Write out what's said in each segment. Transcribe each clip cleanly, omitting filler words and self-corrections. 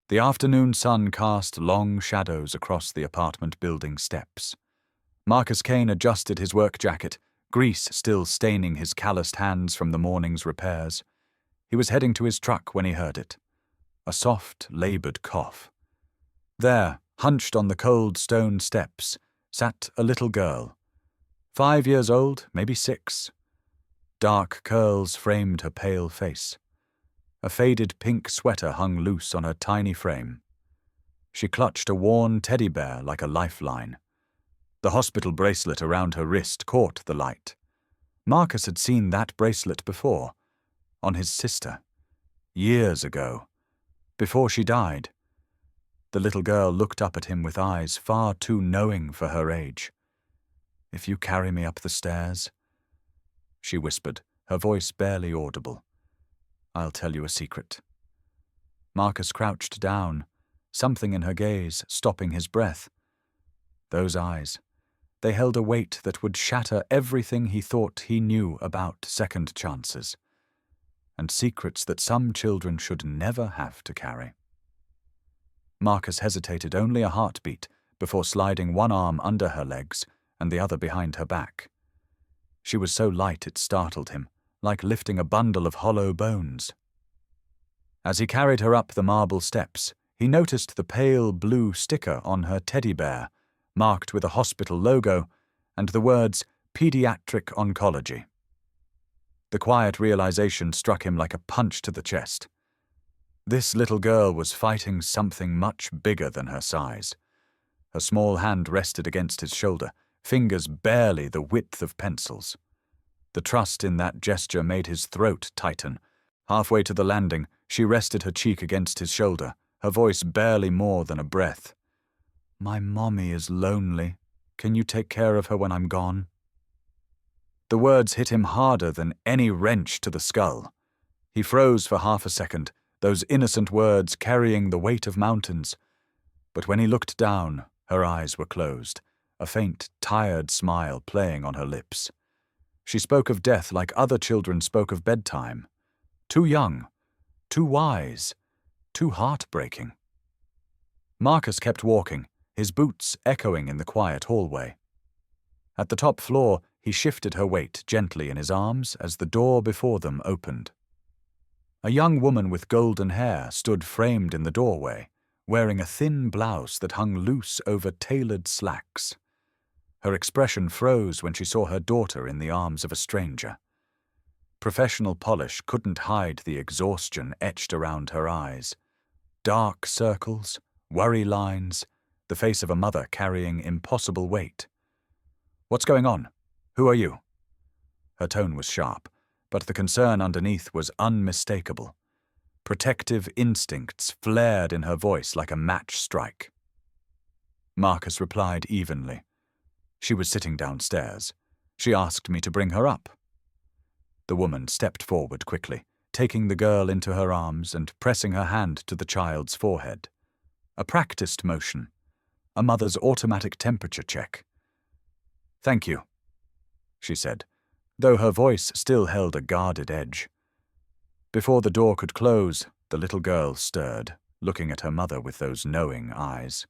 The afternoon sun cast long shadows across the apartment building steps. Marcus Kane adjusted his work jacket, grease still staining his calloused hands from the morning's repairs. He was heading to his truck when he heard it. A soft, labored cough. There, hunched on the cold stone steps, sat a little girl. 5 years old, maybe 6. Dark curls framed her pale face. A faded pink sweater hung loose on her tiny frame. She clutched a worn teddy bear like a lifeline. The hospital bracelet around her wrist caught the light. Marcus had seen that bracelet before, on his sister, years ago, before she died. The little girl looked up at him with eyes far too knowing for her age. "If you carry me up the stairs," she whispered, her voice barely audible, "I'll tell you a secret." Marcus crouched down, something in her gaze stopping his breath. Those eyes, they held a weight that would shatter everything he thought he knew about second chances, and secrets that some children should never have to carry. Marcus hesitated only a heartbeat before sliding one arm under her legs and the other behind her back. She was so light it startled him, like lifting a bundle of hollow bones. As he carried her up the marble steps, he noticed the pale blue sticker on her teddy bear, marked with a hospital logo, and the words Pediatric Oncology. The quiet realization struck him like a punch to the chest. This little girl was fighting something much bigger than her size. Her small hand rested against his shoulder, fingers barely the width of pencils. The trust in that gesture made his throat tighten. Halfway to the landing, she rested her cheek against his shoulder, her voice barely more than a breath. "My mommy is lonely. Can you take care of her when I'm gone?" The words hit him harder than any wrench to the skull. He froze for half a second, those innocent words carrying the weight of mountains. But when he looked down, her eyes were closed, a faint, tired smile playing on her lips. She spoke of death like other children spoke of bedtime. Too young, too wise, too heartbreaking. Marcus kept walking, his boots echoing in the quiet hallway. At the top floor, he shifted her weight gently in his arms as the door before them opened. A young woman with golden hair stood framed in the doorway, wearing a thin blouse that hung loose over tailored slacks. Her expression froze when she saw her daughter in the arms of a stranger. Professional polish couldn't hide the exhaustion etched around her eyes. Dark circles, worry lines, the face of a mother carrying impossible weight. "What's going on? Who are you?" Her tone was sharp, but the concern underneath was unmistakable. Protective instincts flared in her voice like a match strike. Marcus replied evenly. "She was sitting downstairs. She asked me to bring her up." The woman stepped forward quickly, taking the girl into her arms and pressing her hand to the child's forehead. A practiced motion, a mother's automatic temperature check. "Thank you," she said, though her voice still held a guarded edge. Before the door could close, the little girl stirred, looking at her mother with those knowing eyes.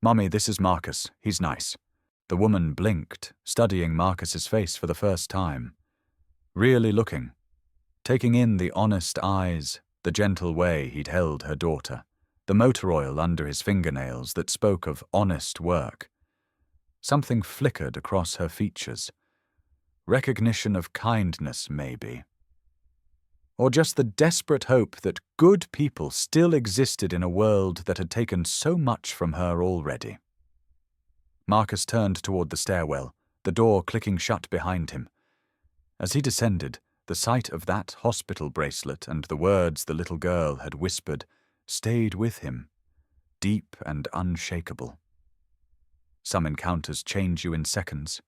"Mommy, this is Marcus. He's nice." The woman blinked, studying Marcus's face for the first time. Really looking, taking in the honest eyes, the gentle way he'd held her daughter, the motor oil under his fingernails that spoke of honest work. Something flickered across her features. Recognition of kindness, maybe. Or just the desperate hope that good people still existed in a world that had taken so much from her already. Marcus turned toward the stairwell, the door clicking shut behind him. As he descended, the sight of that hospital bracelet and the words the little girl had whispered stayed with him, deep and unshakable. Some encounters change you in seconds.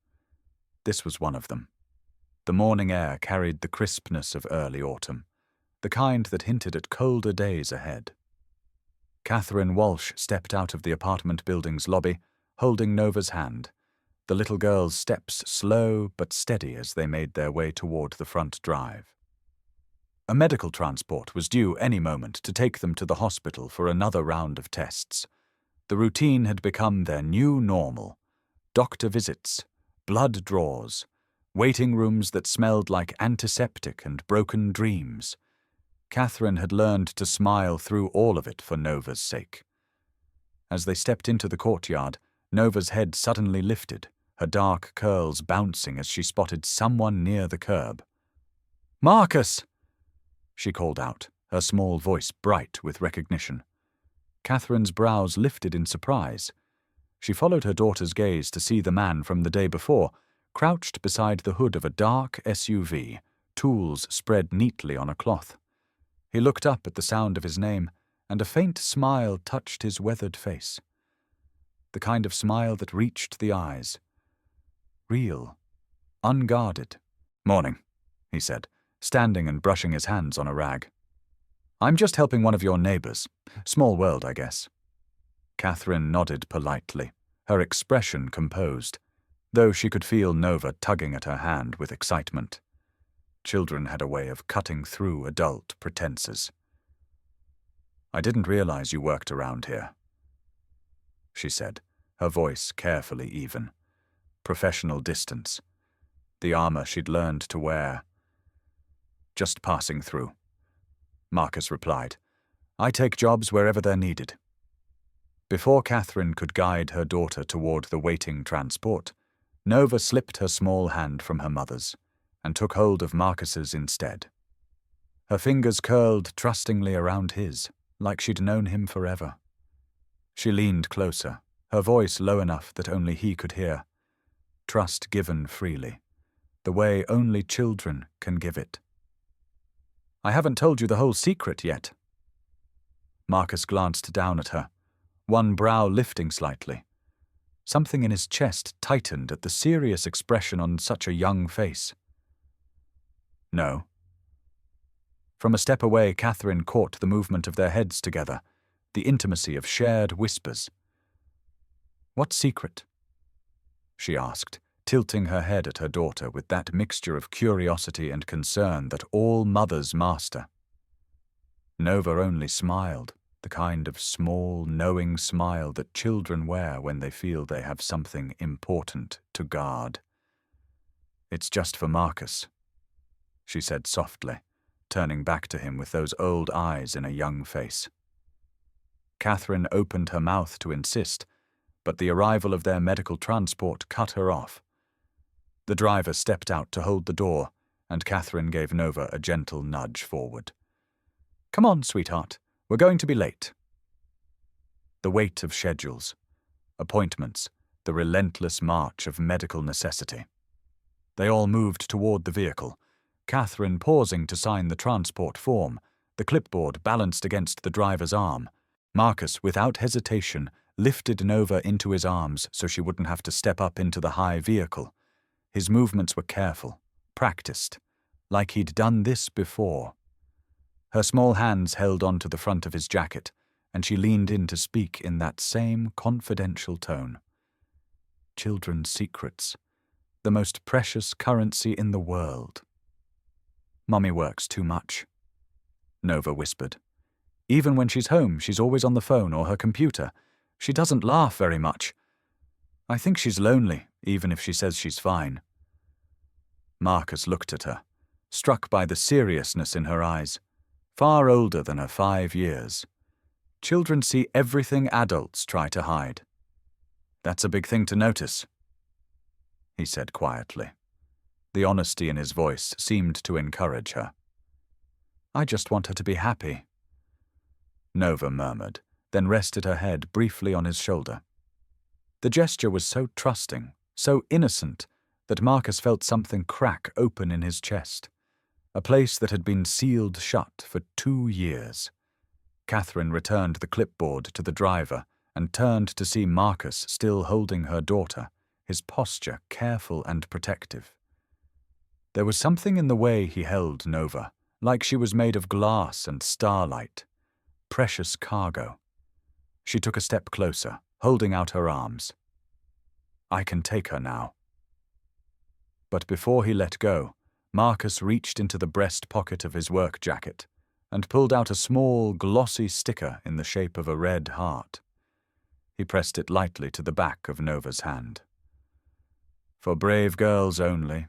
This was one of them. The morning air carried the crispness of early autumn, the kind that hinted at colder days ahead. Catherine Walsh stepped out of the apartment building's lobby, holding Nova's hand, the little girl's steps slow but steady as they made their way toward the front drive. A medical transport was due any moment to take them to the hospital for another round of tests. The routine had become their new normal. Doctor visits, blood draws, waiting rooms that smelled like antiseptic and broken dreams. Catherine had learned to smile through all of it for Nova's sake. As they stepped into the courtyard, Nova's head suddenly lifted, her dark curls bouncing as she spotted someone near the curb. "Marcus!" she called out, her small voice bright with recognition. Catherine's brows lifted in surprise. She followed her daughter's gaze to see the man from the day before, crouched beside the hood of a dark SUV, tools spread neatly on a cloth. He looked up at the sound of his name, and a faint smile touched his weathered face. The kind of smile that reached the eyes. Real, unguarded. "Morning," he said, standing and brushing his hands on a rag. "I'm just helping one of your neighbors. Small world, I guess." Catherine nodded politely, her expression composed, though she could feel Nova tugging at her hand with excitement. Children had a way of cutting through adult pretenses. "I didn't realize you worked around here," she said, her voice carefully even. Professional distance. The armor she'd learned to wear. "Just passing through," Marcus replied. "I take jobs wherever they're needed." Before Catherine could guide her daughter toward the waiting transport, Nova slipped her small hand from her mother's and took hold of Marcus's instead. Her fingers curled trustingly around his, like she'd known him forever. She leaned closer, her voice low enough that only he could hear. Trust given freely, the way only children can give it. "I haven't told you the whole secret yet." Marcus glanced down at her, one brow lifting slightly. Something in his chest tightened at the serious expression on such a young face. "No." From a step away, Catherine caught the movement of their heads together, the intimacy of shared whispers. "What secret?" she asked, tilting her head at her daughter with that mixture of curiosity and concern that all mothers master. Nova only smiled, the kind of small, knowing smile that children wear when they feel they have something important to guard. "It's just for Marcus," she said softly, turning back to him with those old eyes in a young face. Catherine opened her mouth to insist, but the arrival of their medical transport cut her off. The driver stepped out to hold the door, and Catherine gave Nova a gentle nudge forward. "Come on, sweetheart. We're going to be late." The weight of schedules, appointments, the relentless march of medical necessity. They all moved toward the vehicle, Catherine pausing to sign the transport form, the clipboard balanced against the driver's arm. Marcus, without hesitation, lifted Nova into his arms so she wouldn't have to step up into the high vehicle. His movements were careful, practiced, like he'd done this before. Her small hands held onto the front of his jacket, and she leaned in to speak in that same confidential tone. Children's secrets, the most precious currency in the world. "Mummy works too much," Nova whispered. "Even when she's home, she's always on the phone or her computer. She doesn't laugh very much. I think she's lonely, even if she says she's fine." Marcus looked at her, struck by the seriousness in her eyes, far older than her 5 years. Children see everything adults try to hide. "That's a big thing to notice," he said quietly. The honesty in his voice seemed to encourage her. "I just want her to be happy," Nova murmured, then rested her head briefly on his shoulder. The gesture was so trusting, so innocent, that Marcus felt something crack open in his chest, a place that had been sealed shut for 2 years. Catherine returned the clipboard to the driver and turned to see Marcus still holding her daughter, his posture careful and protective. There was something in the way he held Nova, like she was made of glass and starlight. Precious cargo. She took a step closer, holding out her arms. "I can take her now." But before he let go, Marcus reached into the breast pocket of his work jacket and pulled out a small, glossy sticker in the shape of a red heart. He pressed it lightly to the back of Nova's hand. "For brave girls only,"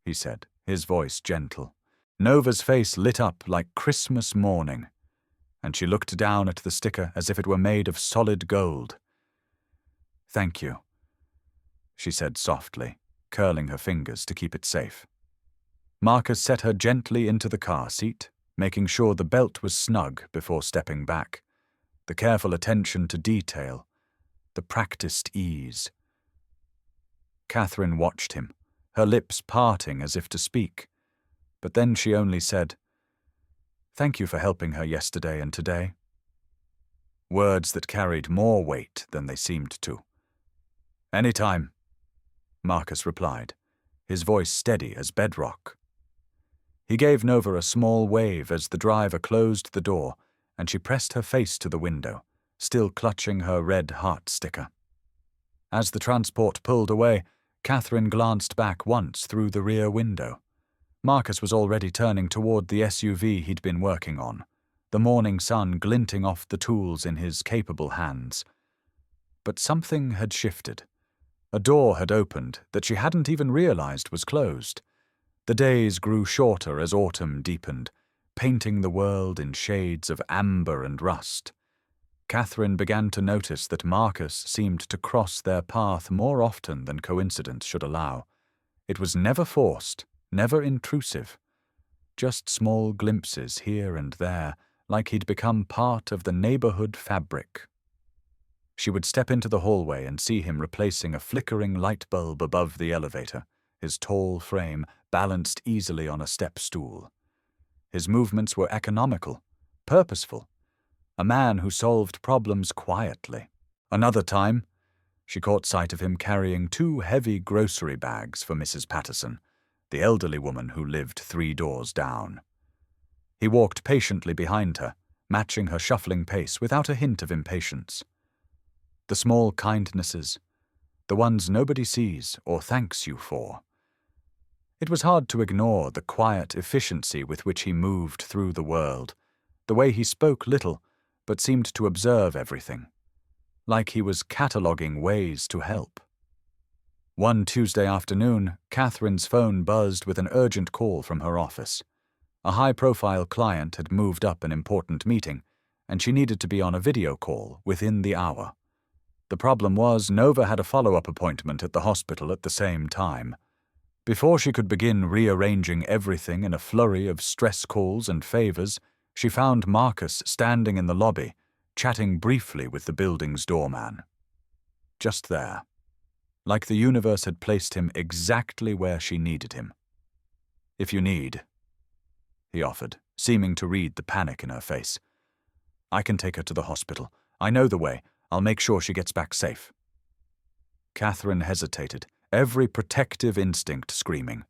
he said, his voice gentle. Nova's face lit up like Christmas morning, and she looked down at the sticker as if it were made of solid gold. "Thank you," she said softly, curling her fingers to keep it safe. Marcus set her gently into the car seat, making sure the belt was snug before stepping back. The careful attention to detail, the practiced ease. Catherine watched him, her lips parting as if to speak, but then she only said, "Thank you for helping her yesterday and today." Words that carried more weight than they seemed to. "Anytime," Marcus replied, his voice steady as bedrock. He gave Nova a small wave as the driver closed the door, and she pressed her face to the window, still clutching her red heart sticker. As the transport pulled away, Catherine glanced back once through the rear window. Marcus was already turning toward the SUV he'd been working on, the morning sun glinting off the tools in his capable hands. But something had shifted. A door had opened that she hadn't even realized was closed. The days grew shorter as autumn deepened, painting the world in shades of amber and rust. Catherine began to notice that Marcus seemed to cross their path more often than coincidence should allow. It was never forced, never intrusive. Just small glimpses here and there, like he'd become part of the neighborhood fabric. She would step into the hallway and see him replacing a flickering light bulb above the elevator, his tall frame balanced easily on a step stool. His movements were economical, purposeful. A man who solved problems quietly. Another time, she caught sight of him carrying 2 heavy grocery bags for Mrs. Patterson, the elderly woman who lived 3 doors down. He walked patiently behind her, matching her shuffling pace without a hint of impatience. The small kindnesses, the ones nobody sees or thanks you for. It was hard to ignore the quiet efficiency with which he moved through the world, the way he spoke little, but seemed to observe everything, like he was cataloguing ways to help. One Tuesday afternoon, Catherine's phone buzzed with an urgent call from her office. A high-profile client had moved up an important meeting, and she needed to be on a video call within the hour. The problem was Nova had a follow-up appointment at the hospital at the same time. Before she could begin rearranging everything in a flurry of stress calls and favors, she found Marcus standing in the lobby, chatting briefly with the building's doorman. Just there, like the universe had placed him exactly where she needed him. "If you need," he offered, seeming to read the panic in her face. "I can take her to the hospital. I know the way. I'll make sure she gets back safe." Catherine hesitated, every protective instinct screaming.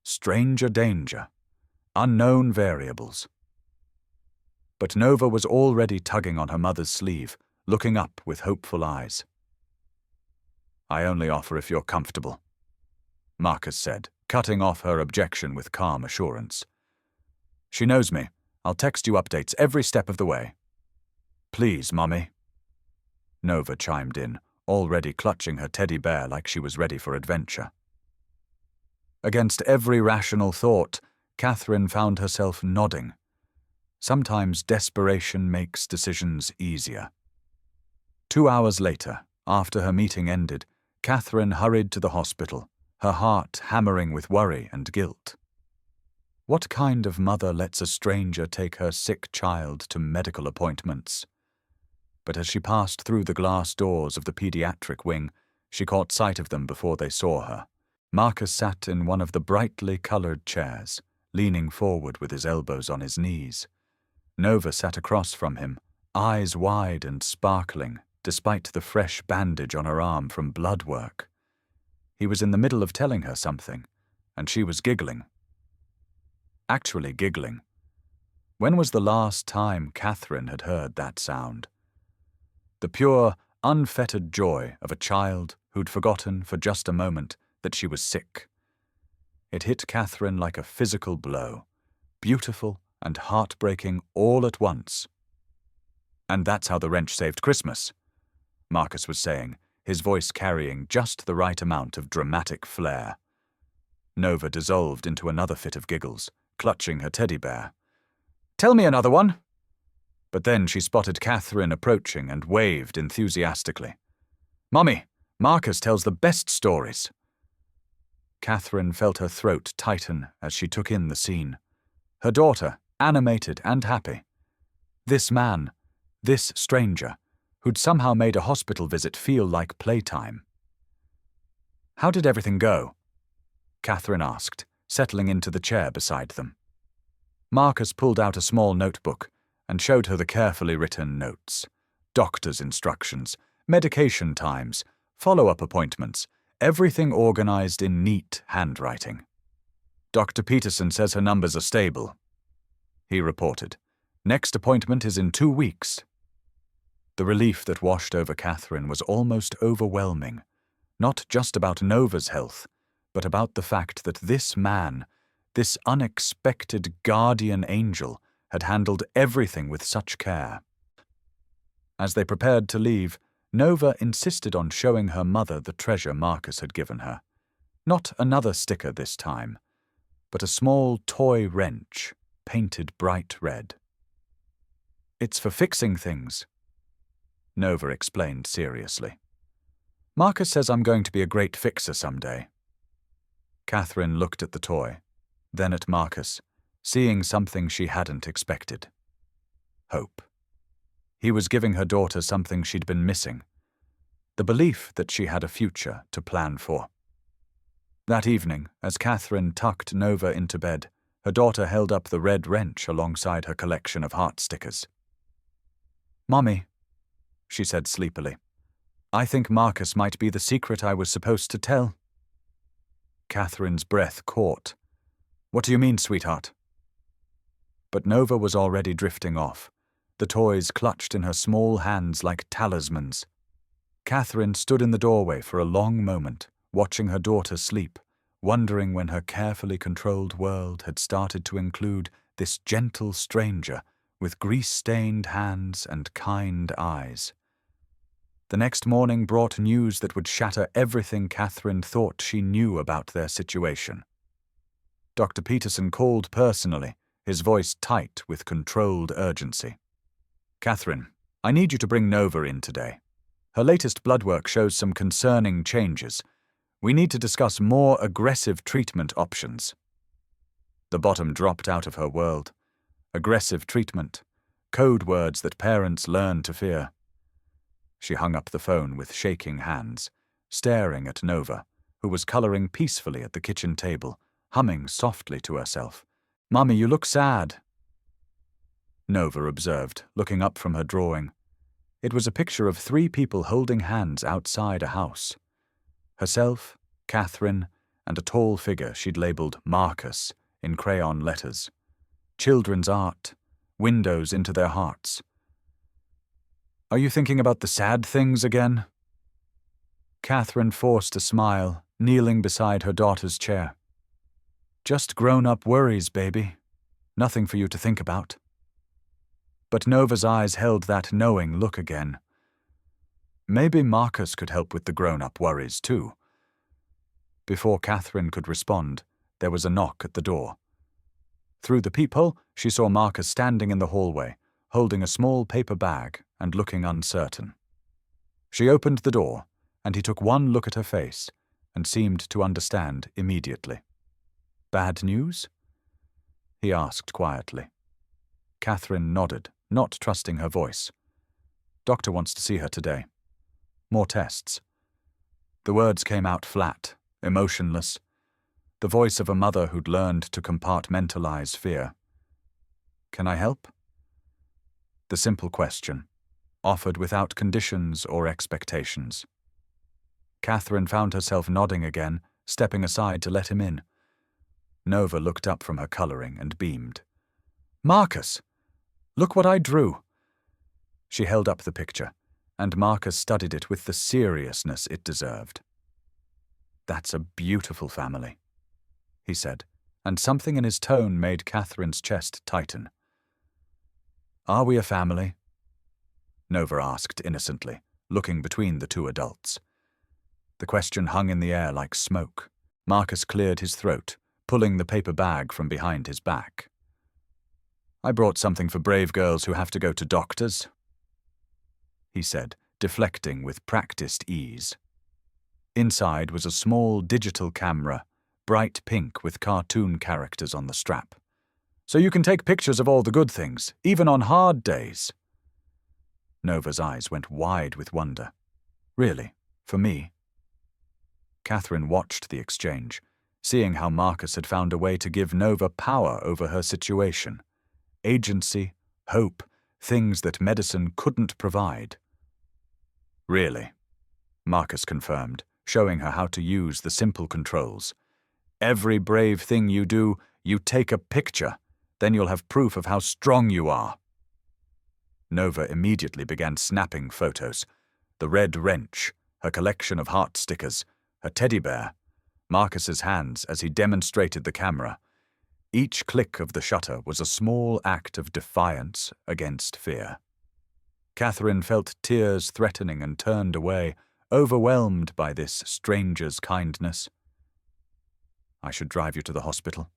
Stranger danger. Unknown variables. But Nova was already tugging on her mother's sleeve, looking up with hopeful eyes. "I only offer if you're comfortable," Marcus said, cutting off her objection with calm assurance. "She knows me. I'll text you updates every step of the way." "Please, Mummy," Nova chimed in, already clutching her teddy bear like she was ready for adventure. Against every rational thought, Catherine found herself nodding. Sometimes desperation makes decisions easier. 2 hours later, after her meeting ended, Catherine hurried to the hospital, her heart hammering with worry and guilt. What kind of mother lets a stranger take her sick child to medical appointments? But as she passed through the glass doors of the pediatric wing, she caught sight of them before they saw her. Marcus sat in one of the brightly colored chairs, leaning forward with his elbows on his knees. Nova sat across from him, eyes wide and sparkling, despite the fresh bandage on her arm from blood work. He was in the middle of telling her something, and she was giggling. Actually giggling. When was the last time Catherine had heard that sound? The pure, unfettered joy of a child who'd forgotten for just a moment that she was sick. It hit Catherine like a physical blow, beautiful and heartbreaking all at once. "And that's how the wrench saved Christmas," Marcus was saying, his voice carrying just the right amount of dramatic flair. Nova dissolved into another fit of giggles, clutching her teddy bear. "Tell me another one!" But then she spotted Catherine approaching and waved enthusiastically. "Mummy, Marcus tells the best stories." Catherine felt her throat tighten as she took in the scene. Her daughter, animated and happy. This man, this stranger, who'd somehow made a hospital visit feel like playtime. "How did everything go?" Catherine asked, settling into the chair beside them. Marcus pulled out a small notebook and showed her the carefully written notes. Doctor's instructions, medication times, follow-up appointments, everything organized in neat handwriting. "Dr. Peterson says her numbers are stable," he reported. "Next appointment is in 2 weeks." The relief that washed over Catherine was almost overwhelming, not just about Nova's health, but about the fact that this man, this unexpected guardian angel, had handled everything with such care. As they prepared to leave, Nova insisted on showing her mother the treasure Marcus had given her. Not another sticker this time, but a small toy wrench, painted bright red. "It's for fixing things," Nova explained seriously. "Marcus says I'm going to be a great fixer someday." Catherine looked at the toy, then at Marcus, seeing something she hadn't expected. Hope. He was giving her daughter something she'd been missing, the belief that she had a future to plan for. That evening, as Catherine tucked Nova into bed, her daughter held up the red wrench alongside her collection of heart stickers. "Mommy," she said sleepily, "I think Marcus might be the secret I was supposed to tell." Catherine's breath caught. "What do you mean, sweetheart?" But Nova was already drifting off, the toys clutched in her small hands like talismans. Catherine stood in the doorway for a long moment, watching her daughter sleep, wondering when her carefully controlled world had started to include this gentle stranger with grease-stained hands and kind eyes. The next morning brought news that would shatter everything Catherine thought she knew about their situation. Dr. Peterson called personally, his voice tight with controlled urgency. "Catherine, I need you to bring Nova in today. Her latest blood work shows some concerning changes. We need to discuss more aggressive treatment options." The bottom dropped out of her world. Aggressive treatment. Code words that parents learn to fear. She hung up the phone with shaking hands, staring at Nova, who was coloring peacefully at the kitchen table, humming softly to herself. "Mommy, you look sad." Nova observed, looking up from her drawing. It was a picture of 3 people holding hands outside a house. Herself, Catherine, and a tall figure she'd labeled Marcus in crayon letters. Children's art, windows into their hearts. "Are you thinking about the sad things again?" Catherine forced a smile, kneeling beside her daughter's chair. "Just grown-up worries, baby. Nothing for you to think about." But Nova's eyes held that knowing look again. Maybe Marcus could help with the grown-up worries, too. Before Catherine could respond, there was a knock at the door. Through the peephole, she saw Marcus standing in the hallway, holding a small paper bag and looking uncertain. She opened the door, and he took one look at her face and seemed to understand immediately. "Bad news?" he asked quietly. Catherine nodded, not trusting her voice. "Doctor wants to see her today. More tests." The words came out flat, emotionless, the voice of a mother who'd learned to compartmentalize fear. "Can I help?" The simple question, offered without conditions or expectations. Catherine found herself nodding again, stepping aside to let him in. Nova looked up from her coloring and beamed. "Marcus! Look what I drew!" She held up the picture, and Marcus studied it with the seriousness it deserved. "That's a beautiful family," he said, and something in his tone made Catherine's chest tighten. Are we a family? Nova asked innocently, looking between the two adults. The question hung in the air like smoke. Marcus cleared his throat, pulling the paper bag from behind his back. I brought something for brave girls who have to go to doctors, he said, deflecting with practiced ease. Inside was a small digital camera, bright pink with cartoon characters on the strap. So you can take pictures of all the good things, even on hard days. Nova's eyes went wide with wonder. Really? For me? Catherine watched the exchange, seeing how Marcus had found a way to give Nova power over her situation. Agency, hope, things that medicine couldn't provide. Really? Marcus confirmed, showing her how to use the simple controls. Every brave thing you do, you take a picture. Then you'll have proof of how strong you are. Nova immediately began snapping photos. The red wrench, her collection of heart stickers, her teddy bear, Marcus's hands as he demonstrated the camera. Each click of the shutter was a small act of defiance against fear. Catherine felt tears threatening and turned away, overwhelmed by this stranger's kindness. I should drive you to the hospital,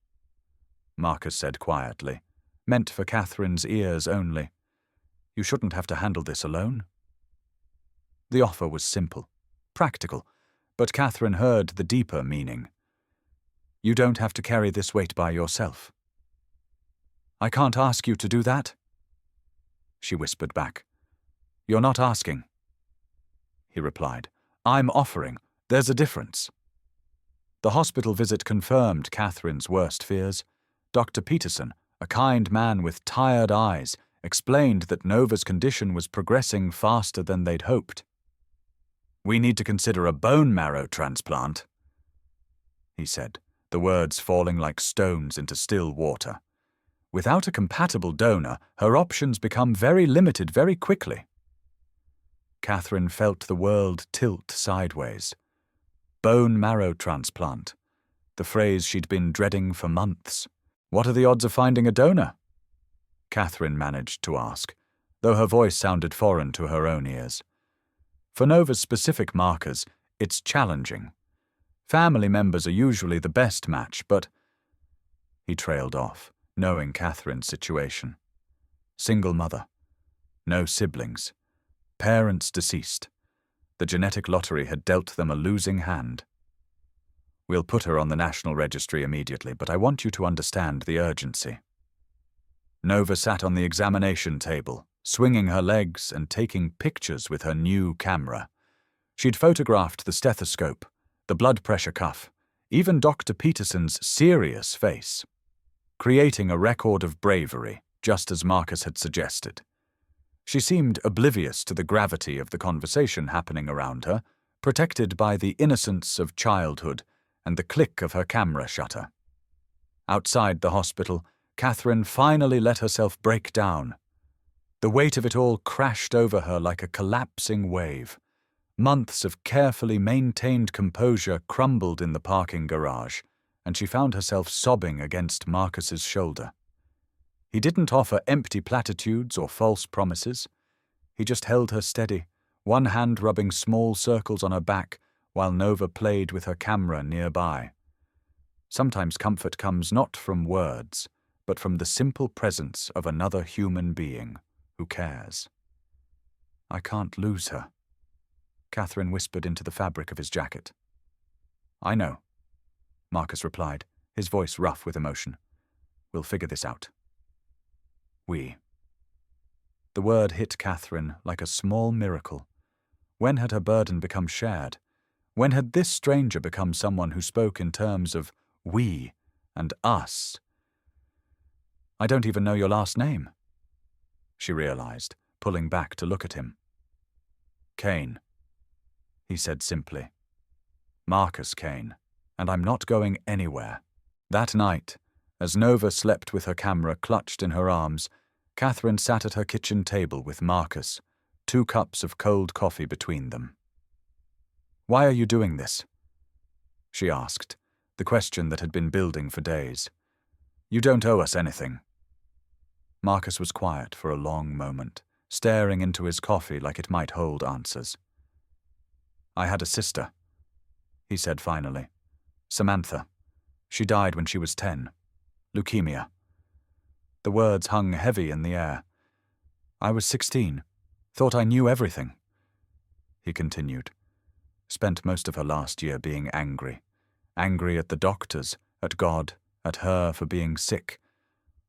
Marcus said quietly, meant for Catherine's ears only. You shouldn't have to handle this alone. The offer was simple, practical, but Catherine heard the deeper meaning. You don't have to carry this weight by yourself. I can't ask you to do that, she whispered back. You're not asking, he replied. I'm offering. There's a difference. The hospital visit confirmed Catherine's worst fears. Dr. Peterson, a kind man with tired eyes, explained that Nova's condition was progressing faster than they'd hoped. We need to consider a bone marrow transplant, he said, the words falling like stones into still water. Without a compatible donor, her options become very limited very quickly. Catherine felt the world tilt sideways. Bone marrow transplant, the phrase she'd been dreading for months. What are the odds of finding a donor? Catherine managed to ask, though her voice sounded foreign to her own ears. For Nova's specific markers, it's challenging. Family members are usually the best match, but... He trailed off, knowing Catherine's situation. Single mother. No siblings. Parents deceased. The genetic lottery had dealt them a losing hand. We'll put her on the National Registry immediately, but I want you to understand the urgency. Nova sat on the examination table, swinging her legs and taking pictures with her new camera. She'd photographed the stethoscope, the blood pressure cuff, even Dr. Peterson's serious face, creating a record of bravery, just as Marcus had suggested. She seemed oblivious to the gravity of the conversation happening around her, protected by the innocence of childhood and the click of her camera shutter. Outside the hospital, Catherine finally let herself break down. The weight of it all crashed over her like a collapsing wave. Months of carefully maintained composure crumbled in the parking garage, and she found herself sobbing against Marcus's shoulder. He didn't offer empty platitudes or false promises. He just held her steady, one hand rubbing small circles on her back while Nova played with her camera nearby. Sometimes comfort comes not from words, but from the simple presence of another human being who cares. I can't lose her, Catherine whispered into the fabric of his jacket. I know, Marcus replied, his voice rough with emotion. We'll figure this out. We. The word hit Catherine like a small miracle. When had her burden become shared? When had this stranger become someone who spoke in terms of we and us? I don't even know your last name, she realized, pulling back to look at him. Kane, he said simply. Marcus Kane, and I'm not going anywhere. That night, as Nova slept with her camera clutched in her arms, Catherine sat at her kitchen table with Marcus, 2 cups of cold coffee between them. Why are you doing this? She asked, the question that had been building for days. "You don't owe us anything." Marcus was quiet for a long moment, staring into his coffee like it might hold answers. "I had a sister," he said finally. "Samantha. She died when she was 10. Leukemia." The words hung heavy in the air. "I was 16. Thought I knew everything." He continued. Spent most of her last year being angry. Angry at the doctors, at God, at her for being sick.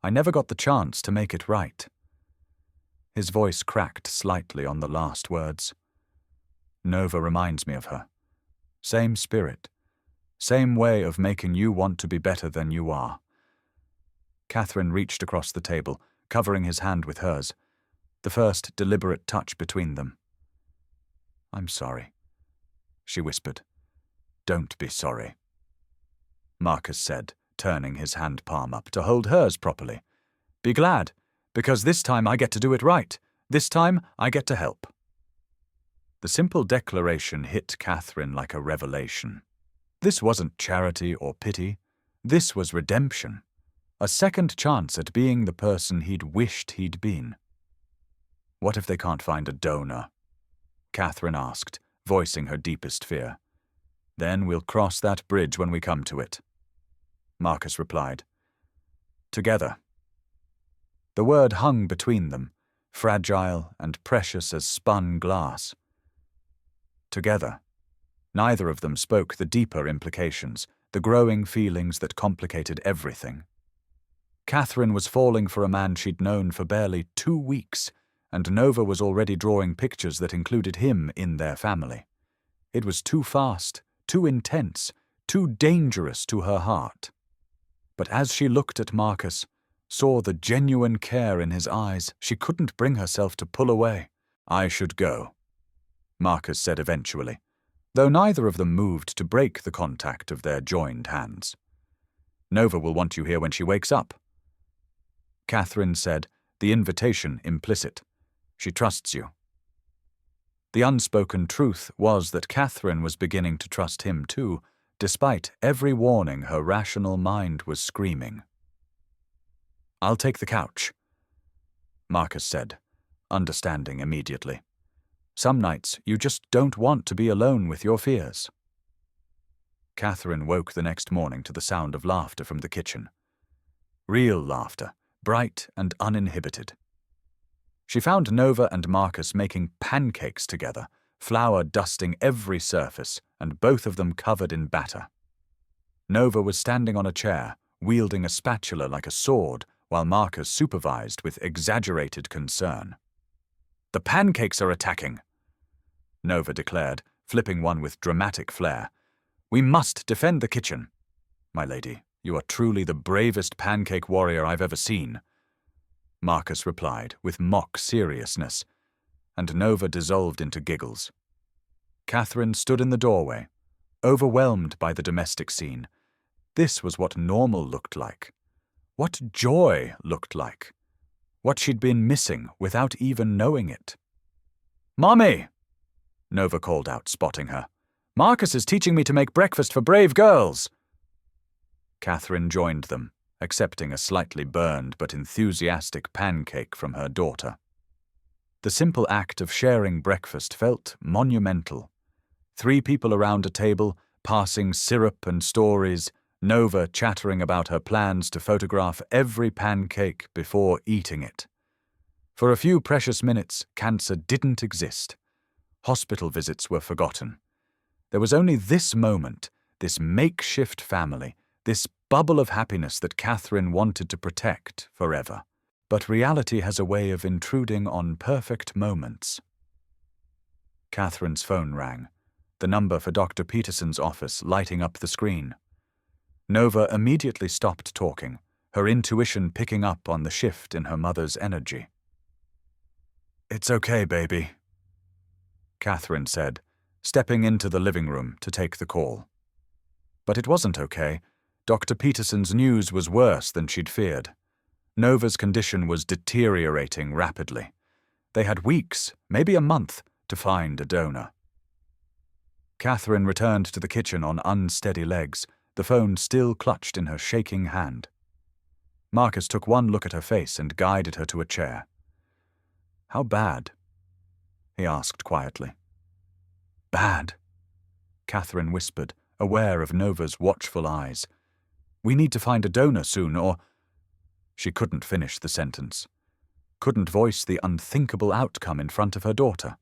I never got the chance to make it right. His voice cracked slightly on the last words. "Nova reminds me of her. Same spirit. Same way of making you want to be better than you are." Catherine reached across the table, covering his hand with hers, the first deliberate touch between them. "I'm sorry," she whispered. "Don't be sorry," Marcus said, turning his hand palm up to hold hers properly. "Be glad, because this time I get to do it right. This time I get to help." The simple declaration hit Catherine like a revelation. This wasn't charity or pity. This was redemption. A second chance at being the person he'd wished he'd been. "What if they can't find a donor?" Catherine asked, voicing her deepest fear. "Then we'll cross that bridge when we come to it," Marcus replied. "Together." The word hung between them, fragile and precious as spun glass. Together. Neither of them spoke the deeper implications, the growing feelings that complicated everything. Catherine was falling for a man she'd known for barely 2 weeks, and Nova was already drawing pictures that included him in their family. It was too fast, too intense, too dangerous to her heart. But as she looked at Marcus, saw the genuine care in his eyes, she couldn't bring herself to pull away. "I should go," Marcus said eventually, though neither of them moved to break the contact of their joined hands. "Nova will want you here when she wakes up." Catherine said, the invitation implicit. "She trusts you." The unspoken truth was that Catherine was beginning to trust him too, despite every warning her rational mind was screaming. "I'll take the couch," Marcus said, understanding immediately. "Some nights you just don't want to be alone with your fears." Catherine woke the next morning to the sound of laughter from the kitchen. Real laughter, bright and uninhibited. She found Nova and Marcus making pancakes together, flour dusting every surface, and both of them covered in batter. Nova was standing on a chair, wielding a spatula like a sword, while Marcus supervised with exaggerated concern. "The pancakes are attacking," Nova declared, flipping one with dramatic flair. "We must defend the kitchen." "My lady, you are truly the bravest pancake warrior I've ever seen," Marcus replied with mock seriousness, and Nova dissolved into giggles. Catherine stood in the doorway, overwhelmed by the domestic scene. This was what normal looked like. What joy looked like. What she'd been missing without even knowing it. "Mommy!" Nova called out, spotting her. "Marcus is teaching me to make breakfast for brave girls." Catherine joined them, accepting a slightly burned but enthusiastic pancake from her daughter. The simple act of sharing breakfast felt monumental. 3 people around a table, passing syrup and stories, Nova chattering about her plans to photograph every pancake before eating it. For a few precious minutes, cancer didn't exist. Hospital visits were forgotten. There was only this moment, this makeshift family, this bubble of happiness that Catherine wanted to protect forever. But reality has a way of intruding on perfect moments. Catherine's phone rang, the number for Dr. Peterson's office lighting up the screen. Nova immediately stopped talking, her intuition picking up on the shift in her mother's energy. "It's okay, baby," Catherine said, stepping into the living room to take the call. But it wasn't okay. Dr. Peterson's news was worse than she'd feared. Nova's condition was deteriorating rapidly. They had weeks, maybe a month, to find a donor. Catherine returned to the kitchen on unsteady legs, the phone still clutched in her shaking hand. Marcus took one look at her face and guided her to a chair. "How bad?" he asked quietly. "Bad," Catherine whispered, aware of Nova's watchful eyes. "We need to find a donor soon, or—" She couldn't finish the sentence. Couldn't voice the unthinkable outcome in front of her daughter.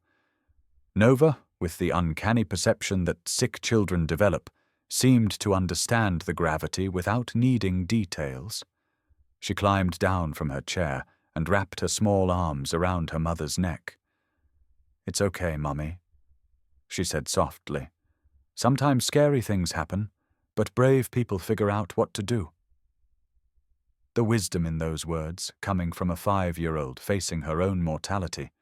Nova, with the uncanny perception that sick children develop, seemed to understand the gravity without needing details. She climbed down from her chair and wrapped her small arms around her mother's neck. "It's okay, Mummy," she said softly. "Sometimes scary things happen, but brave people figure out what to do." The wisdom in those words, coming from a 5-year-old facing her own mortality,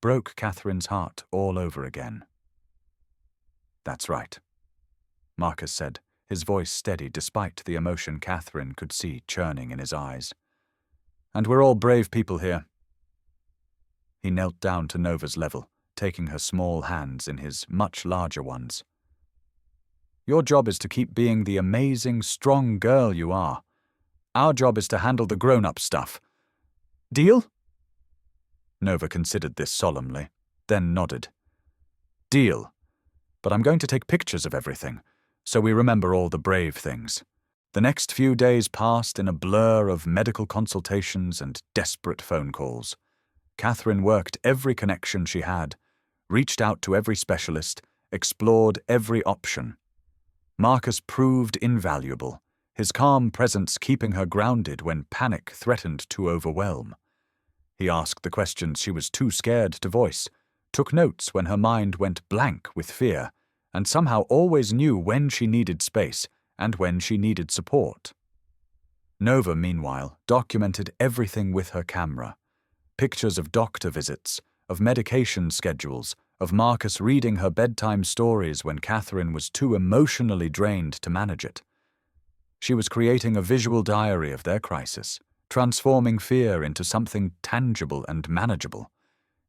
broke Catherine's heart all over again. "That's right," Marcus said, his voice steady despite the emotion Catherine could see churning in his eyes. "And we're all brave people here." He knelt down to Nova's level, taking her small hands in his much larger ones. "Your job is to keep being the amazing, strong girl you are. Our job is to handle the grown-up stuff. Deal?" Nova considered this solemnly, then nodded. "Deal. But I'm going to take pictures of everything, so we remember all the brave things." The next few days passed in a blur of medical consultations and desperate phone calls. Catherine worked every connection she had, reached out to every specialist, explored every option. Marcus proved invaluable, his calm presence keeping her grounded when panic threatened to overwhelm. He asked the questions she was too scared to voice, took notes when her mind went blank with fear, and somehow always knew when she needed space and when she needed support. Nova, meanwhile, documented everything with her camera. Pictures of doctor visits, of medication schedules, of Marcus reading her bedtime stories when Catherine was too emotionally drained to manage it. She was creating a visual diary of their crisis, transforming fear into something tangible and manageable.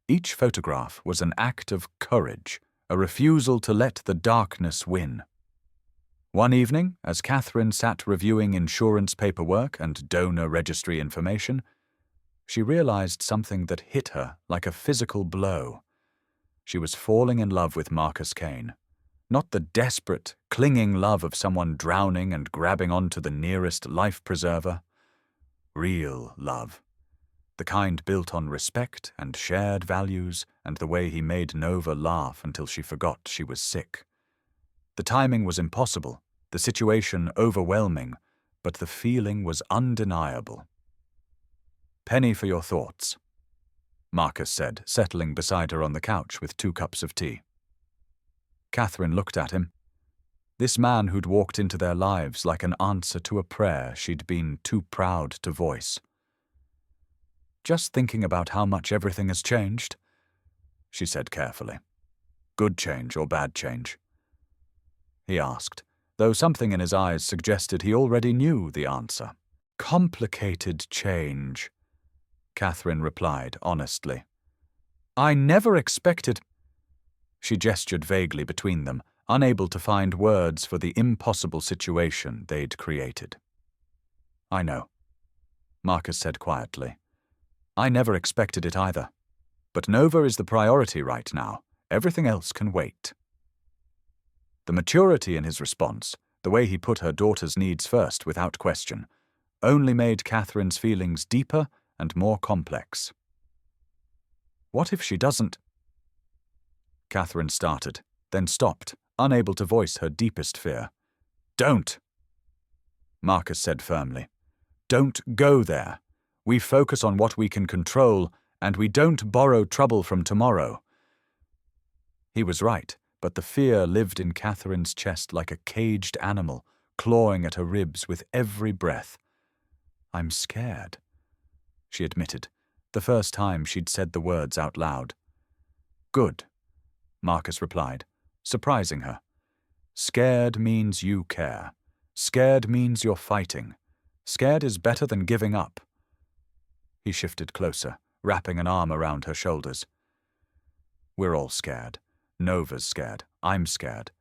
Each photograph was an act of courage, a refusal to let the darkness win. One evening, as Catherine sat reviewing insurance paperwork and donor registry information, she realized something that hit her like a physical blow. She was falling in love with Marcus Kane. Not the desperate, clinging love of someone drowning and grabbing onto the nearest life preserver. Real love. The kind built on respect and shared values and the way he made Nova laugh until she forgot she was sick. The timing was impossible, the situation overwhelming, but the feeling was undeniable. "Penny for your thoughts," Marcus said, settling beside her on the couch with 2 cups of tea. Catherine looked at him. This man who'd walked into their lives like an answer to a prayer she'd been too proud to voice. "Just thinking about how much everything has changed," she said carefully. "Good change or bad change?" he asked, though something in his eyes suggested he already knew the answer. "Complicated change," Catherine replied honestly. "I never expected—" She gestured vaguely between them, unable to find words for the impossible situation they'd created. "I know," Marcus said quietly. "I never expected it either. But Nova is the priority right now. Everything else can wait." The maturity in his response, the way he put her daughter's needs first without question, only made Catherine's feelings deeper and more complex. "What if she doesn't—" Catherine started, then stopped, unable to voice her deepest fear. "Don't," Marcus said firmly. "Don't go there. We focus on what we can control, and we don't borrow trouble from tomorrow." He was right, but the fear lived in Catherine's chest like a caged animal, clawing at her ribs with every breath. "I'm scared," she admitted, the first time she'd said the words out loud. "Good," Marcus replied, surprising her. "Scared means you care. Scared means you're fighting. Scared is better than giving up." He shifted closer, wrapping an arm around her shoulders. "We're all scared. Nova's scared. I'm scared.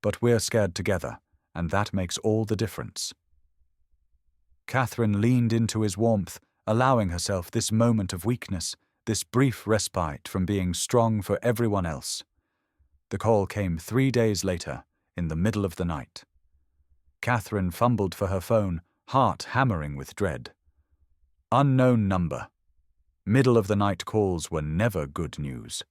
But we're scared together, and that makes all the difference. Catherine leaned into his warmth, allowing herself this moment of weakness, this brief respite from being strong for everyone else. The call came 3 days later, in the middle of the night. Catherine fumbled for her phone, heart hammering with dread. Unknown number. Middle-of-the-night calls were never good news.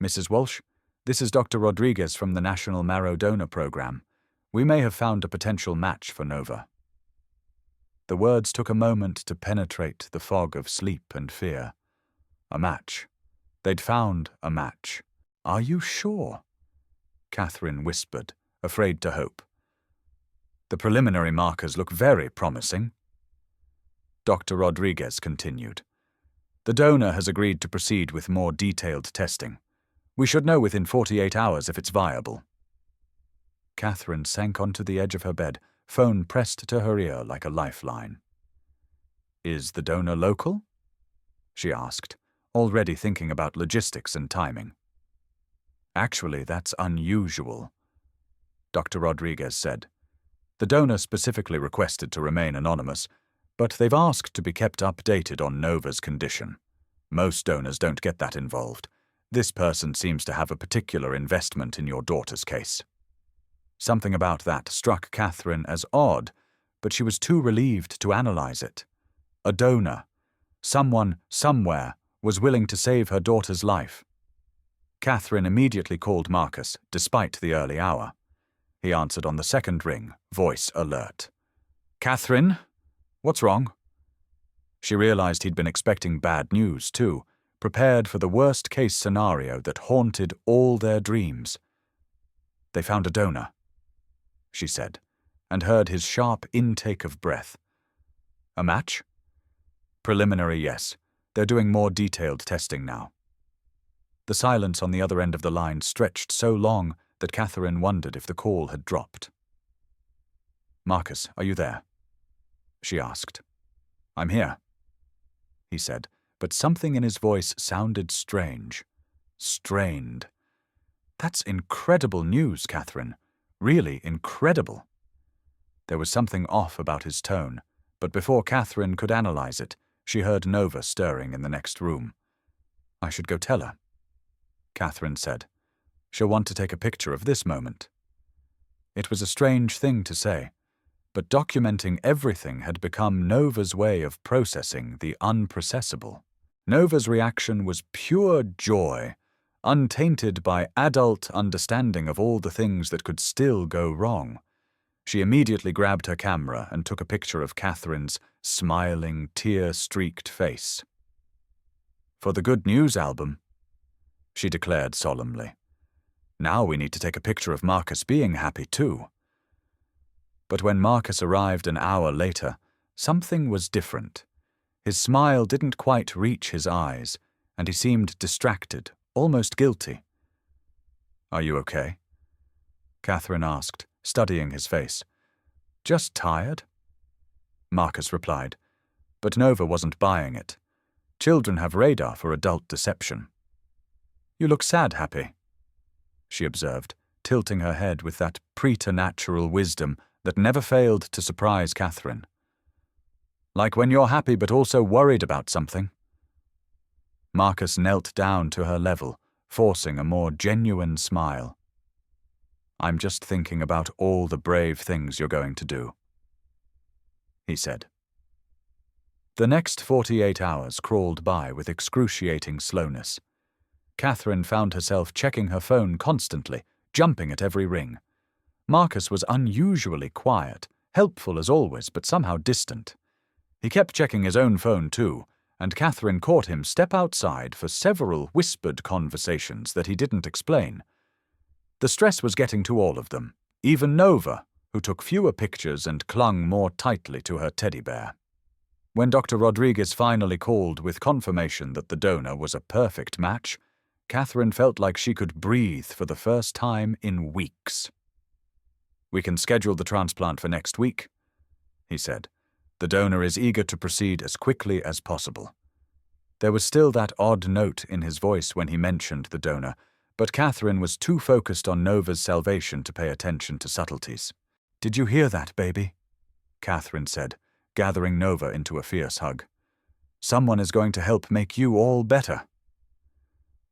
Mrs. Walsh, this is Dr. Rodriguez from the National Marrow Donor Program. We may have found a potential match for Nova. The words took a moment to penetrate the fog of sleep and fear. A match. They'd found a match. Are you sure? Catherine whispered, afraid to hope. The preliminary markers look very promising. Dr. Rodriguez continued. The donor has agreed to proceed with more detailed testing. We should know within 48 hours if it's viable. Catherine sank onto the edge of her bed, phone pressed to her ear like a lifeline. Is the donor local? She asked, already thinking about logistics and timing. Actually, that's unusual, Dr. Rodriguez said. The donor specifically requested to remain anonymous, but they've asked to be kept updated on Nova's condition. Most donors don't get that involved. This person seems to have a particular investment in your daughter's case. Something about that struck Catherine as odd, but she was too relieved to analyze it. A donor, someone, somewhere, was willing to save her daughter's life. Catherine immediately called Marcus, despite the early hour. He answered on the second ring, voice alert. Catherine, what's wrong? She realized he'd been expecting bad news, too, prepared for the worst-case scenario that haunted all their dreams. They found a donor, she said, and heard his sharp intake of breath. A match? Preliminary, yes. They're doing more detailed testing now. The silence on the other end of the line stretched so long that Catherine wondered if the call had dropped. Marcus, are you there? She asked. I'm here, he said, but something in his voice sounded strange. Strained. That's incredible news, Catherine. Really incredible. There was something off about his tone, but before Catherine could analyze it, she heard Nova stirring in the next room. I should go tell her, Catherine said. She'll want to take a picture of this moment. It was a strange thing to say, but documenting everything had become Nova's way of processing the unprocessable. Nova's reaction was pure joy, untainted by adult understanding of all the things that could still go wrong. She immediately grabbed her camera and took a picture of Catherine's smiling, tear-streaked face. For the good news album, she declared solemnly. Now we need to take a picture of Marcus being happy too. But when Marcus arrived an hour later, something was different. His smile didn't quite reach his eyes, and he seemed distracted, almost guilty. Are you okay? Catherine asked, studying his face. Just tired? Marcus replied, but Nova wasn't buying it. Children have radar for adult deception. You look sad, Happy, she observed, tilting her head with that preternatural wisdom that never failed to surprise Catherine. Like when you're happy but also worried about something. Marcus knelt down to her level, forcing a more genuine smile. I'm just thinking about all the brave things you're going to do, he said. The next 48 hours crawled by with excruciating slowness. Catherine found herself checking her phone constantly, jumping at every ring. Marcus was unusually quiet, helpful as always, but somehow distant. He kept checking his own phone too, and Catherine caught him step outside for several whispered conversations that he didn't explain. The stress was getting to all of them, even Nova, who took fewer pictures and clung more tightly to her teddy bear. When Dr. Rodriguez finally called with confirmation that the donor was a perfect match, Catherine felt like she could breathe for the first time in weeks. We can schedule the transplant for next week, he said. The donor is eager to proceed as quickly as possible. There was still that odd note in his voice when he mentioned the donor, But Catherine was too focused on Nova's salvation to pay attention to subtleties. "Did you hear that, baby?" Catherine said, gathering Nova into a fierce hug. "Someone is going to help make you all better."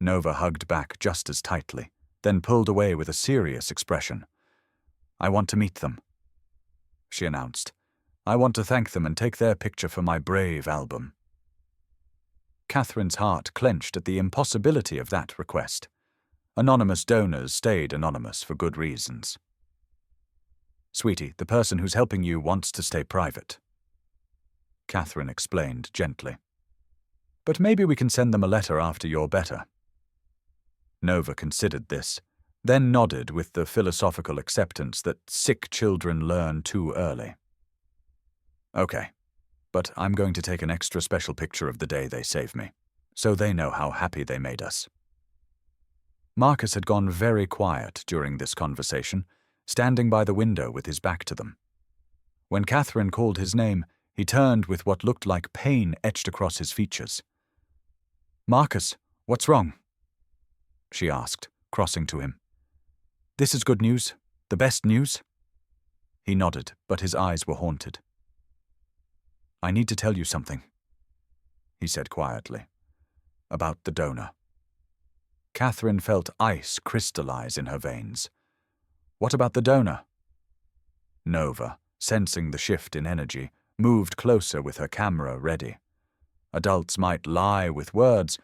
Nova hugged back just as tightly, then pulled away with a serious expression. "I want to meet them," she announced. "I want to thank them and take their picture for my Brave album." Catherine's heart clenched at the impossibility of that request. Anonymous donors stayed anonymous for good reasons. "Sweetie, the person who's helping you wants to stay private," Catherine explained gently. "But maybe we can send them a letter after you're better." Nova considered this, then nodded with the philosophical acceptance that sick children learn too early. "Okay, but I'm going to take an extra special picture of the day they saved me, so they know how happy they made us." Marcus had gone very quiet during this conversation, standing by the window with his back to them. When Catherine called his name, he turned with what looked like pain etched across his features. "Marcus, what's wrong?" she asked, crossing to him. "This is good news, the best news." He nodded, but his eyes were haunted. "I need to tell you something," he said quietly, "about the donor." Catherine felt ice crystallize in her veins. "What about the donor?" Nova, sensing the shift in energy, moved closer with her camera ready. Adults might lie with words,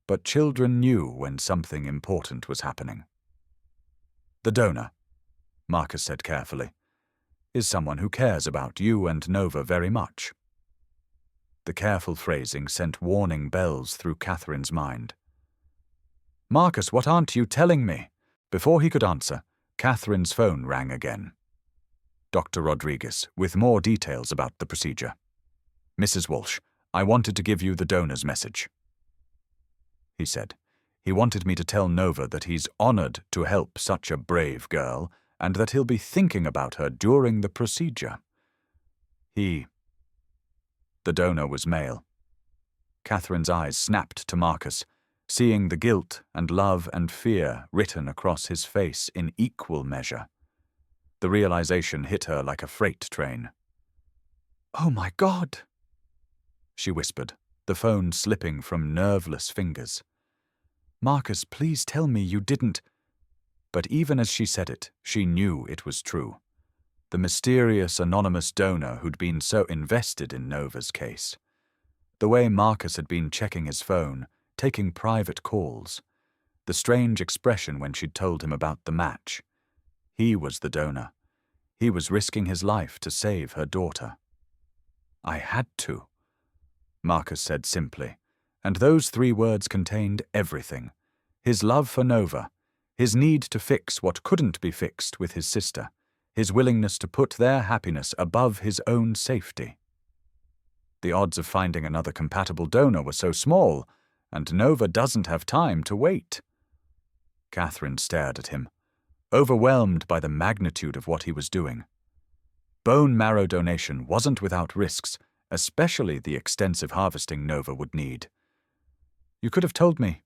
but children knew when something important was happening. "The donor," Marcus said carefully, "is someone who cares about you and Nova very much." The careful phrasing sent warning bells through Catherine's mind. "Marcus, what aren't you telling me?" Before he could answer, Catherine's phone rang again. Dr. Rodriguez, with more details about the procedure. "Mrs. Walsh, I wanted to give you the donor's message," he said. "He wanted me to tell Nova that he's honored to help such a brave girl and that he'll be thinking about her during the procedure. The donor was male." Catherine's eyes snapped to Marcus, seeing the guilt and love and fear written across his face in equal measure. The realization hit her like a freight train. "Oh my God," she whispered, the phone slipping from nerveless fingers. "Marcus, please tell me you didn't—" But even as she said it, she knew it was true. The mysterious anonymous donor who'd been so invested in Nova's case. The way Marcus had been checking his phone, taking private calls. The strange expression when she'd told him about the match. He was the donor. He was risking his life to save her daughter. "I had to," Marcus said simply, and those 3 words contained everything. His love for Nova, his need to fix what couldn't be fixed with his sister, his willingness to put their happiness above his own safety. The odds of finding another compatible donor were so small, and Nova doesn't have time to wait. Catherine stared at him, overwhelmed by the magnitude of what he was doing. Bone marrow donation wasn't without risks, especially the extensive harvesting Nova would need. "You could have told me,"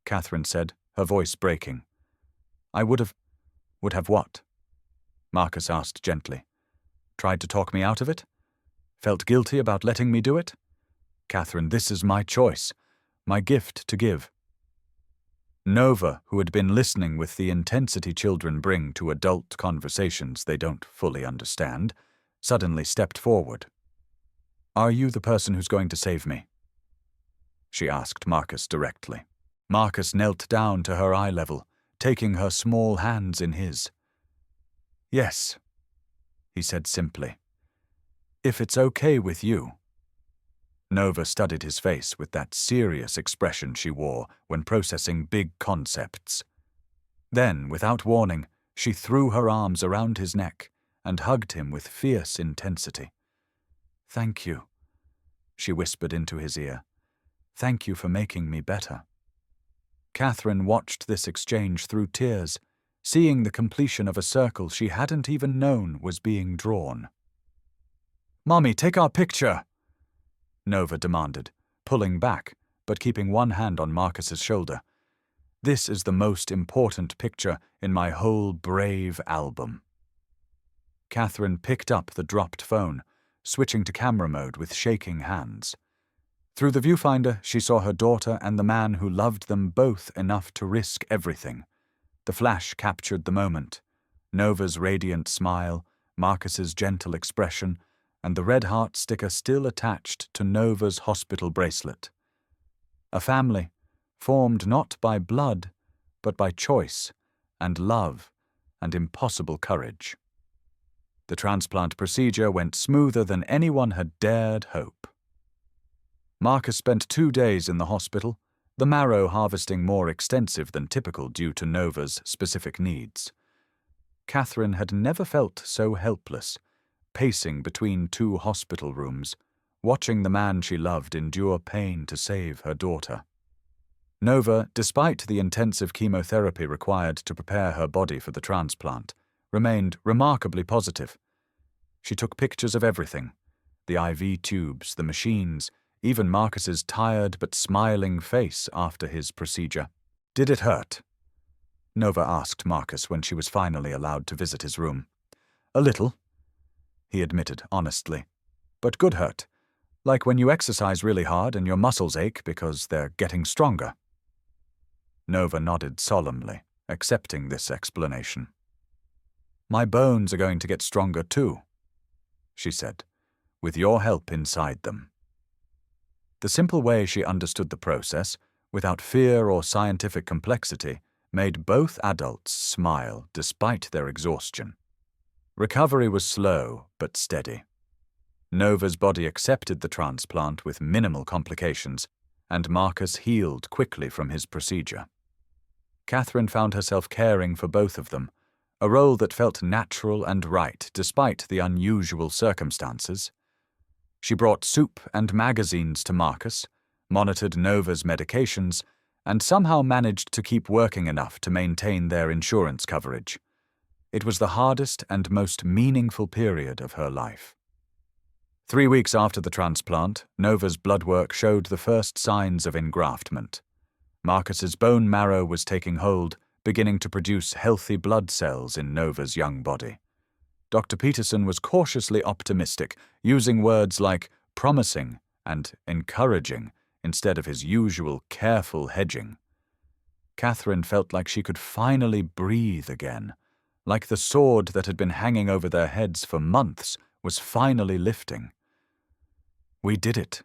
Catherine said, her voice breaking. "I would have what?" Marcus asked gently. "Tried to talk me out of it? Felt guilty about letting me do it? Catherine, this is my choice, my gift to give." Nova, who had been listening with the intensity children bring to adult conversations they don't fully understand, suddenly stepped forward. "Are you the person who's going to save me?" she asked Marcus directly. Marcus knelt down to her eye level, taking her small hands in his. "Yes," he said simply. "If it's okay with you." Nova studied his face with that serious expression she wore when processing big concepts. Then, without warning, she threw her arms around his neck and hugged him with fierce intensity. "Thank you," she whispered into his ear. "Thank you for making me better." Catherine watched this exchange through tears, seeing the completion of a circle she hadn't even known was being drawn. "Mommy, take our picture!" Nova demanded, pulling back, but keeping one hand on Marcus's shoulder. This is the most important picture in my whole brave album." Catherine picked up the dropped phone, switching to camera mode with shaking hands. Through the viewfinder, she saw her daughter and the man who loved them both enough to risk everything. The flash captured the moment. Nova's radiant smile, Marcus's gentle expression, and the red heart sticker still attached to Nova's hospital bracelet. A family, formed not by blood, but by choice and love and impossible courage. The transplant procedure went smoother than anyone had dared hope. Marcus spent 2 days in the hospital, the marrow harvesting more extensive than typical due to Nova's specific needs. Catherine had never felt so helpless, pacing between 2 hospital rooms, watching the man she loved endure pain to save her daughter. Nova, despite the intensive chemotherapy required to prepare her body for the transplant, remained remarkably positive. She took pictures of everything: the IV tubes, the machines, even Marcus's tired but smiling face after his procedure. "Did it hurt?" Nova asked Marcus when she was finally allowed to visit his room. "A little," he admitted honestly, "but good hurt, like when you exercise really hard and your muscles ache because they're getting stronger." Nova nodded solemnly, accepting this explanation. "My bones are going to get stronger too," she said, "with your help inside them." The simple way she understood the process, without fear or scientific complexity, made both adults smile despite their exhaustion. Recovery was slow but steady. Nova's body accepted the transplant with minimal complications, and Marcus healed quickly from his procedure. Catherine found herself caring for both of them, a role that felt natural and right despite the unusual circumstances. She brought soup and magazines to Marcus, monitored Nova's medications, and somehow managed to keep working enough to maintain their insurance coverage. It was the hardest and most meaningful period of her life. 3 weeks after the transplant, Nova's blood work showed the first signs of engraftment. Marcus's bone marrow was taking hold, beginning to produce healthy blood cells in Nova's young body. Dr. Peterson was cautiously optimistic, using words like promising and encouraging instead of his usual careful hedging. Catherine felt like she could finally breathe again, like the sword that had been hanging over their heads for months was finally lifting. "We did it,"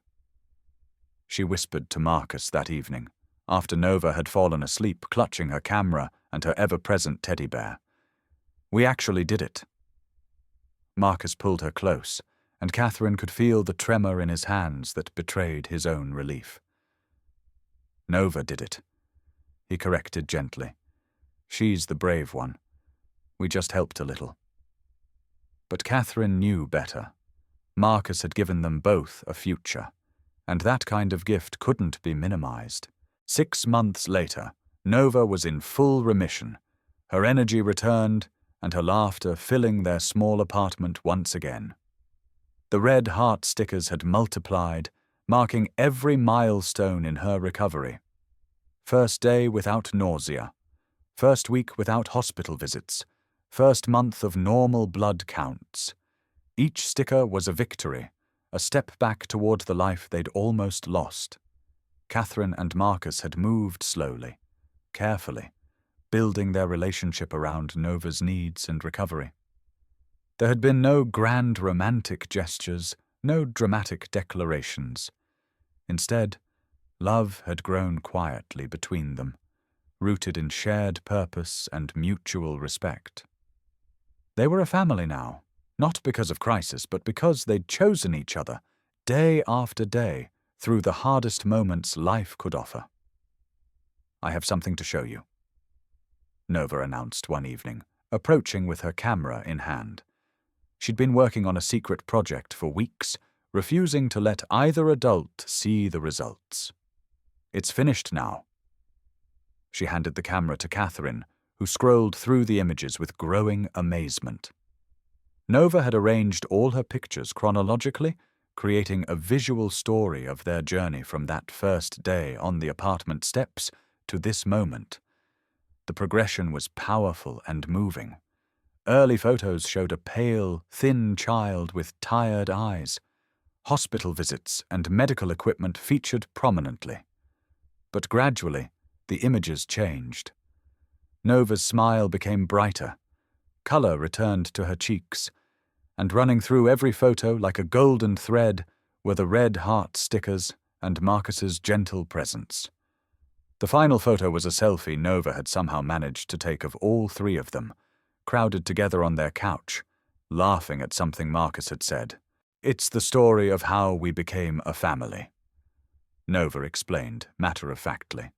she whispered to Marcus that evening, after Nova had fallen asleep clutching her camera and her ever-present teddy bear. "We actually did it." Marcus pulled her close, and Catherine could feel the tremor in his hands that betrayed his own relief. "Nova did it," he corrected gently. "She's the brave one. We just helped a little." But Catherine knew better. Marcus had given them both a future, and that kind of gift couldn't be minimized. 6 months later, Nova was in full remission. Her energy returned, and her laughter filling their small apartment once again. The red heart stickers had multiplied, marking every milestone in her recovery. First day without nausea, first week without hospital visits, first month of normal blood counts. Each sticker was a victory, a step back toward the life they'd almost lost. Catherine and Marcus had moved slowly, carefully, building their relationship around Nova's needs and recovery. There had been no grand romantic gestures, no dramatic declarations. Instead, love had grown quietly between them, rooted in shared purpose and mutual respect. They were a family now, not because of crisis, but because they'd chosen each other, day after day, through the hardest moments life could offer. "I have something to show you," Nova announced one evening, approaching with her camera in hand. She'd been working on a secret project for weeks, refusing to let either adult see the results. "It's finished now." She handed the camera to Catherine, who scrolled through the images with growing amazement. Nova had arranged all her pictures chronologically, creating a visual story of their journey from that first day on the apartment steps to this moment, The progression was powerful and moving. Early photos showed a pale, thin child with tired eyes. Hospital visits and medical equipment featured prominently. But gradually, the images changed. Nova's smile became brighter. Color returned to her cheeks, and running through every photo like a golden thread were the red heart stickers and Marcus's gentle presence. The final photo was a selfie Nova had somehow managed to take of all three of them, crowded together on their couch, laughing at something Marcus had said. "It's the story of how we became a family," Nova explained, matter-of-factly,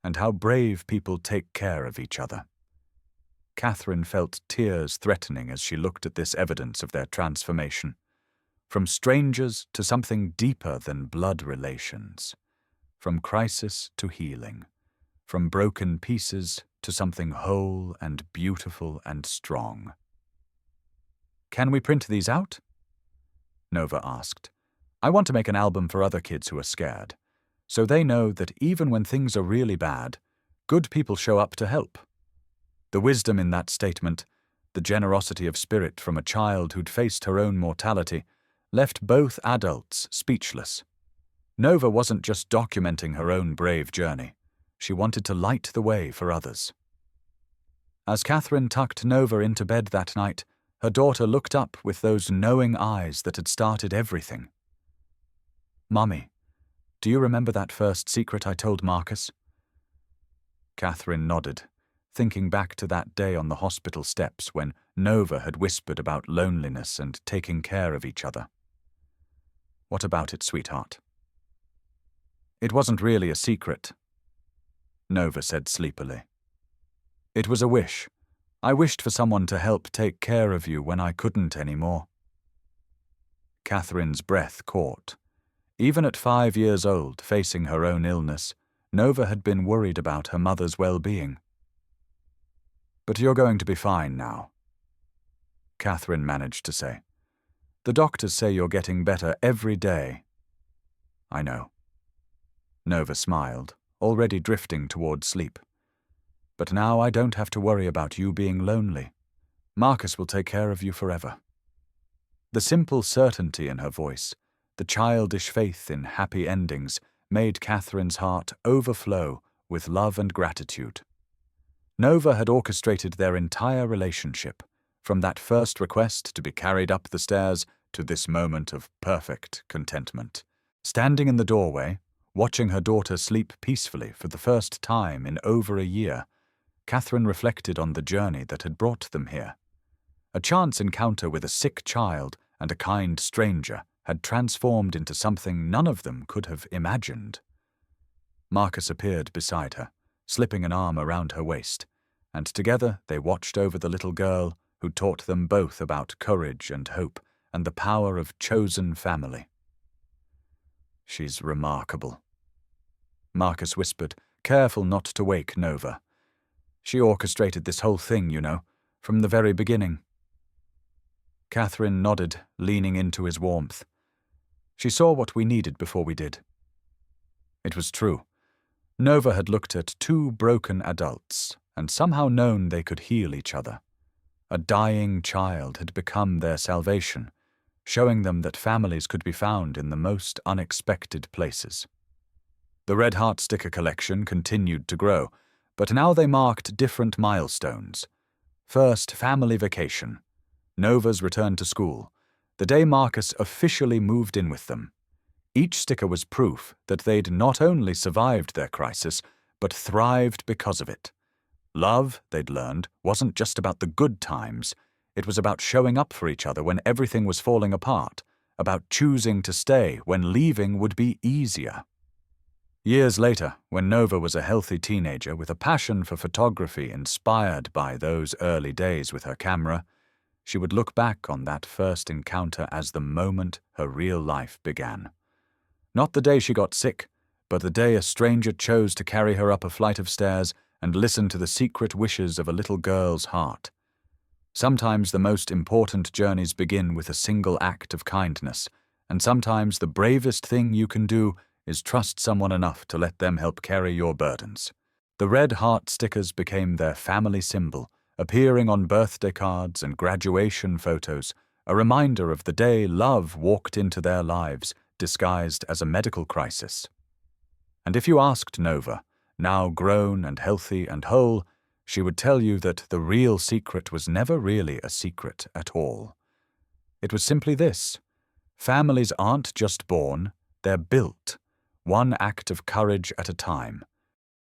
"and how brave people take care of each other." Catherine felt tears threatening as she looked at this evidence of their transformation, from strangers to something deeper than blood relations, from crisis to healing, from broken pieces to something whole and beautiful and strong. "Can we print these out?" Nova asked. "I want to make an album for other kids who are scared, so they know that even when things are really bad, good people show up to help." The wisdom in that statement, the generosity of spirit from a child who'd faced her own mortality, left both adults speechless. Nova wasn't just documenting her own brave journey. She wanted to light the way for others. As Catherine tucked Nova into bed that night, her daughter looked up with those knowing eyes that had started everything. "Mummy, do you remember that first secret I told Marcus?" Catherine nodded, thinking back to that day on the hospital steps when Nova had whispered about loneliness and taking care of each other. "What about it, sweetheart?" "It wasn't really a secret," Nova said sleepily. "It was a wish. I wished for someone to help take care of you when I couldn't anymore." Catherine's breath caught. Even at 5 years old, facing her own illness, Nova had been worried about her mother's well-being. "But you're going to be fine now," Catherine managed to say. "The doctors say you're getting better every day." "I know." Nova smiled, already drifting toward sleep. "But now I don't have to worry about you being lonely. Marcus will take care of you forever." The simple certainty in her voice, the childish faith in happy endings, made Catherine's heart overflow with love and gratitude. Nova had orchestrated their entire relationship, from that first request to be carried up the stairs to this moment of perfect contentment. Standing in the doorway, watching her daughter sleep peacefully for the first time in over a year, Catherine reflected on the journey that had brought them here. A chance encounter with a sick child and a kind stranger had transformed into something none of them could have imagined. Marcus appeared beside her, slipping an arm around her waist, and together they watched over the little girl who taught them both about courage and hope and the power of chosen family. "She's remarkable," Marcus whispered, careful not to wake Nova. "She orchestrated this whole thing, you know, from the very beginning." Catherine nodded, leaning into his warmth. "She saw what we needed before we did." It was true. Nova had looked at two broken adults and somehow known they could heal each other. A dying child had become their salvation, showing them that families could be found in the most unexpected places. The Red Heart sticker collection continued to grow, but now they marked different milestones. First, family vacation. Nova's return to school, the day Marcus officially moved in with them. Each sticker was proof that they'd not only survived their crisis, but thrived because of it. Love, they'd learned, wasn't just about the good times. It was about showing up for each other when everything was falling apart, about choosing to stay when leaving would be easier. Years later, when Nova was a healthy teenager with a passion for photography inspired by those early days with her camera, she would look back on that first encounter as the moment her real life began. Not the day she got sick, but the day a stranger chose to carry her up a flight of stairs and listen to the secret wishes of a little girl's heart. Sometimes the most important journeys begin with a single act of kindness, and sometimes the bravest thing you can do is trust someone enough to let them help carry your burdens. The red heart stickers became their family symbol, appearing on birthday cards and graduation photos, a reminder of the day love walked into their lives, disguised as a medical crisis. And if you asked Nova, now grown and healthy and whole, she would tell you that the real secret was never really a secret at all. It was simply this: families aren't just born, they're built, one act of courage at a time.